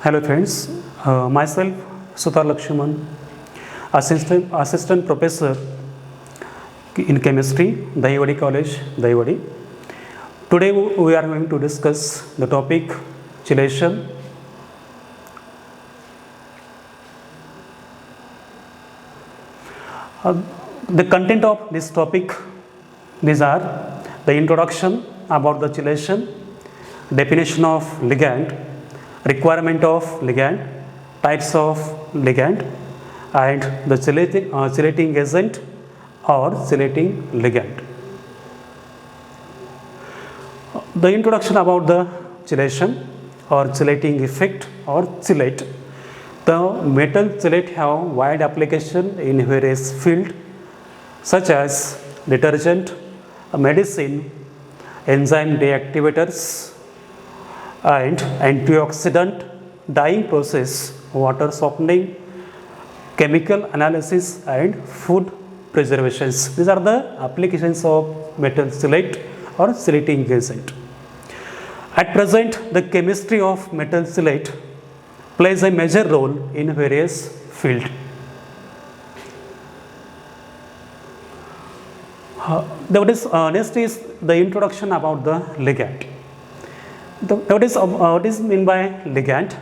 Hello friends, myself Sutar Lakshman, assistant professor in chemistry, Dahiwadi College, Dahiwadi. Today we are going to discuss the topic chelation. The content of this topic, these are the introduction about the chelation, definition of ligand, requirement of ligand, types of ligand, and the chelating agent or chelating ligand. The introduction about the chelation or chelating effect or chelate. The metal chelate have wide application in various fields such as detergent, medicine, enzyme deactivators, and antioxidant, dyeing process, water softening, chemical analysis, and food preservations. These are the applications of metal chelate or chelating agent. At present, the chemistry of metal chelate plays a major role in various fields. Next is the introduction about the ligand. What is meant by ligand?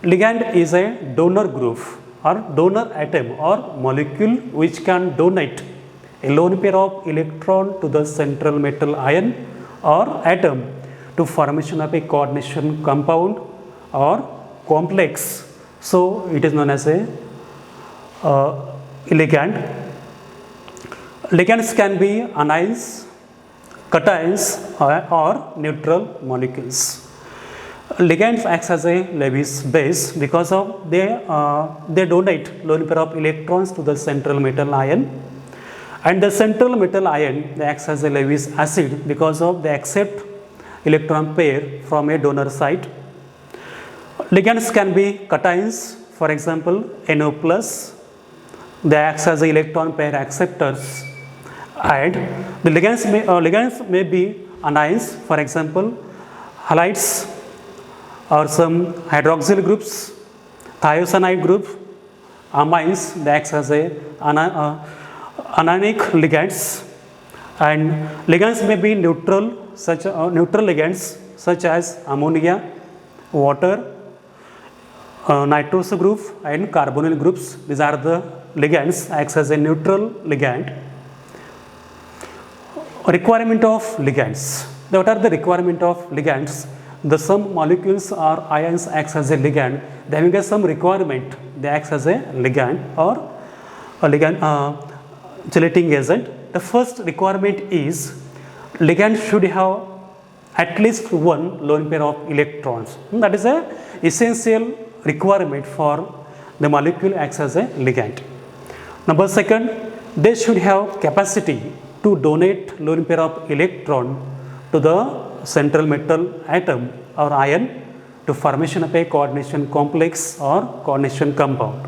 Ligand is a donor group or donor atom or molecule which can donate a lone pair of electron to the central metal ion or atom to formation of a coordination compound or complex. So it is known as a ligand. Ligands can be anions, cations, or neutral molecules. Ligands acts as a Lewis base because of they donate lone pair of electrons to the central metal ion, and the central metal ion acts as a Lewis acid because of they accept electron pair from a donor site. Ligands can be cations, for example, NO+, they act as electron pair acceptors, and the ligands may be anions, for example, halides or some hydroxyl groups, thiocyanide group, amines, they act as anionic ligands, and ligands may be neutral ligands such as ammonia, water, nitrous group, and carbonyl groups. These are the ligands acts as a neutral ligand. Requirement of ligands. What are the requirement of ligands? The some molecules or ions acts as a ligand. They having some requirement. They act as a ligand or a ligand chelating agent. The first requirement is ligand should have at least one lone pair of electrons. That is a essential requirement for the molecule acts as a ligand. Number second, they should have capacity to donate lone pair of electron to the central metal atom or ion to formation of a coordination complex or coordination compound.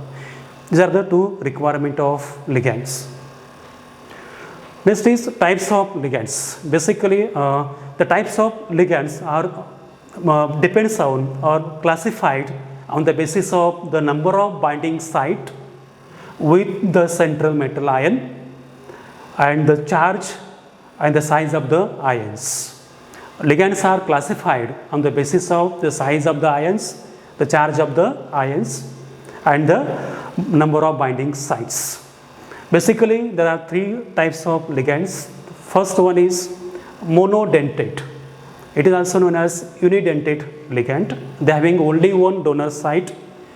These are the two requirements of ligands. Next is types of ligands. Basically, the types of ligands are depends on or classified on the basis of the number of binding site with the central metal ion and the charge and the size of the ions. Ligands are classified on the basis of the size of the ions, the charge of the ions, and the number of binding sites. Basically, there are three types of ligands. First one is monodentate. It is also known as unidentate ligand. They having only one donor site,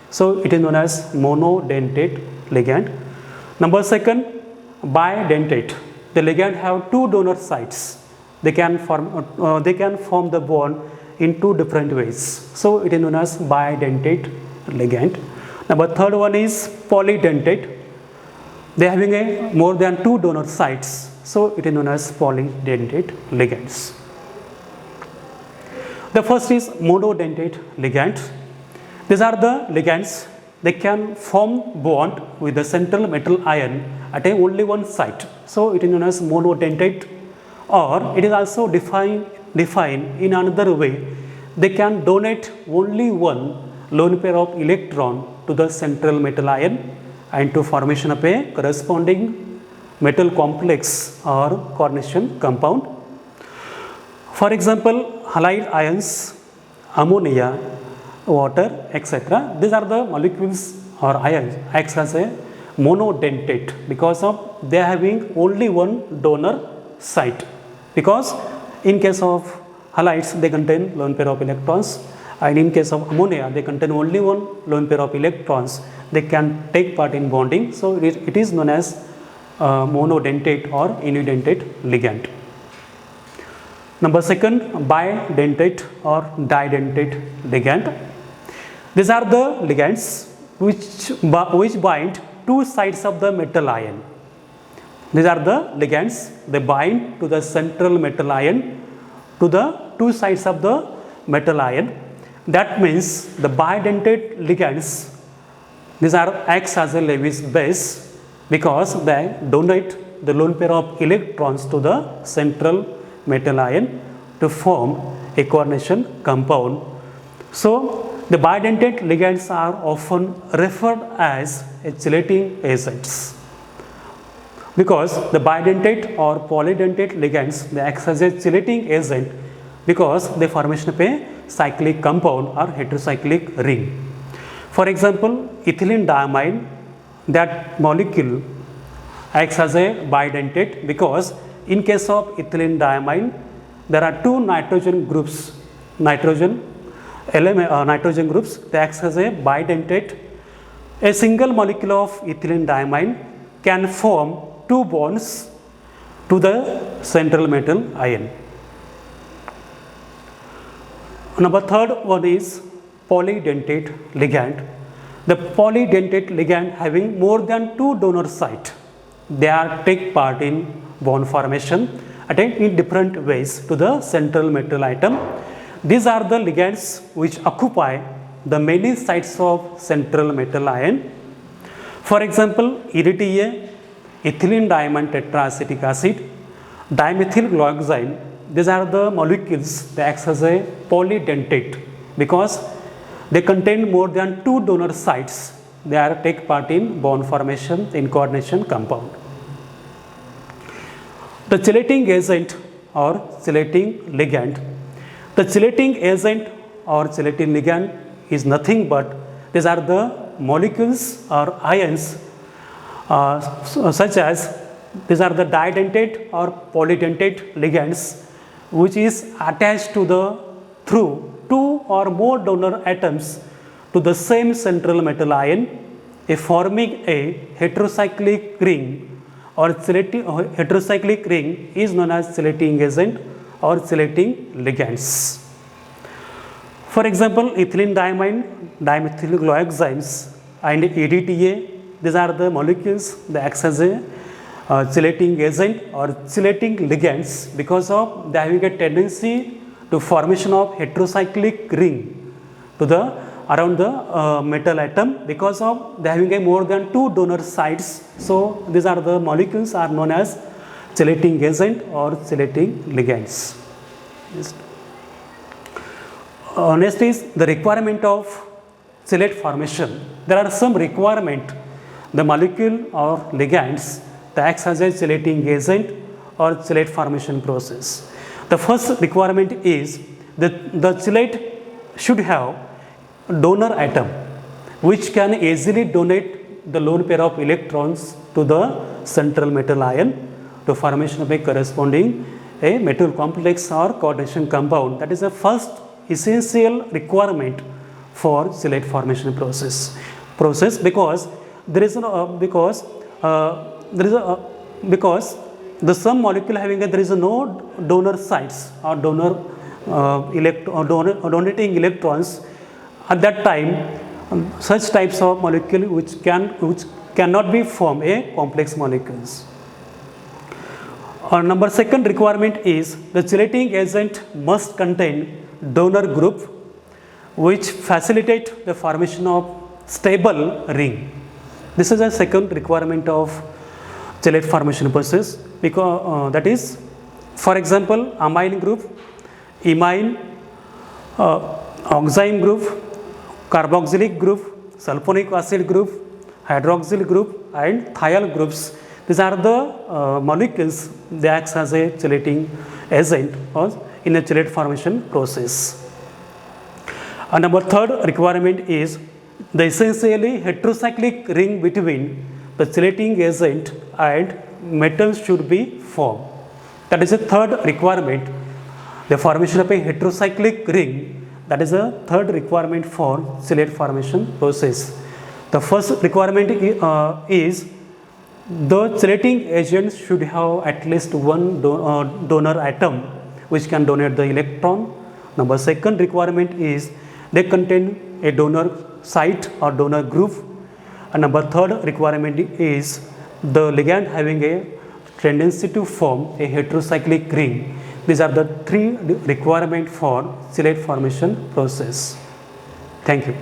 so it is known as monodentate ligand. Number second, bidentate. The ligand have two donor sites. They can form the bond in two different ways. So it is known as bidentate ligand. Number third one is polydentate. They having a more than two donor sites. So it is known as polydentate ligands. The first is monodentate ligand. These are the ligands. They can form bond with the central metal ion at only one site. So it is known as monodentate, or it is also defined in another way. They can donate only one lone pair of electron to the central metal ion and to formation of a corresponding metal complex or coordination compound. For example, halide ions, ammonia, water, etc. These are the molecules or ions acts as a monodentate because of they are having only one donor site. Because in case of halides they contain lone pair of electrons, and in case of ammonia they contain only one lone pair of electrons. They can take part in bonding, so it is known as monodentate or unidentate ligand. Number second, bidentate or didentate ligand. These are the ligands which bind two sides of the metal ion. These are the ligands, they bind to the central metal ion to the two sides of the metal ion. That means the bidentate ligands, these are acts as a Lewis base because they donate the lone pair of electrons to the central metal ion to form a coordination compound. So the bidentate ligands are often referred as chelating agents because the bidentate or polydentate ligands they act as a chelating agent because they formation of a cyclic compound or heterocyclic ring. For example, ethylene diamine, that molecule acts as a bidentate because in case of ethylene diamine there are two nitrogen groups, nitrogen groups, they act as a bidentate. A single molecule of ethylene diamine can form two bonds to the central metal ion. Number third one is polydentate ligand. The polydentate ligand having more than two donor sites, they are take part in bond formation in different ways to the central metal atom. These are the ligands which occupy the many sites of central metal ion. For example, EDTA, ethylene diamine tetraacetic acid, dimethyl glyoxime, these are the molecules that act as a polydentate because they contain more than two donor sites. They are take part in bond formation in coordination compound. The chelating agent or chelating ligand. The chelating agent or chelating ligand is nothing but these are the molecules or ions such as these are the didentate or polydentate ligands which is attached to the through two or more donor atoms to the same central metal ion, forming a heterocyclic ring or heterocyclic ring is known as chelating agent or chelating ligands. For example, ethylene diamine, dimethyl glyoximes and EDTA, these are the molecules that act as a chelating agent or chelating ligands because of they having a tendency to formation of heterocyclic ring to the around the metal atom because of they having a more than two donor sites. So these are the molecules are known as chelating agent or chelating ligands. Next is the requirement of chelate formation. There are some requirement the molecule or ligands that acts as a chelating agent or chelate formation process. The first requirement is that the chelate should have donor atom which can easily donate the lone pair of electrons to the central metal ion to formation of a corresponding a metal complex or coordination compound. That is the first essential requirement for chelate formation process because there is because the some molecule having there is no donor sites or donating electrons at that time. Such types of molecule which cannot be formed a complex molecules. Number second requirement is the chelating agent must contain donor group which facilitate the formation of stable ring. This is a second requirement of chelate formation process because that is, for example, amine group, imine, oxime group, carboxylic group, sulfonic acid group, hydroxyl group and thiol groups. These are the molecules that act as a chelating agent or in a chelate formation process. And number third requirement is the essentially heterocyclic ring between the chelating agent and metal should be formed. That is the third requirement. The formation of a heterocyclic ring, that is a third requirement for chelate formation process. The first requirement is the chelating agent should have at least one donor atom which can donate the electron. Number second requirement is they contain a donor site or donor group. And number third requirement is the ligand having a tendency to form a heterocyclic ring. These are the three requirements for chelate formation process. Thank you.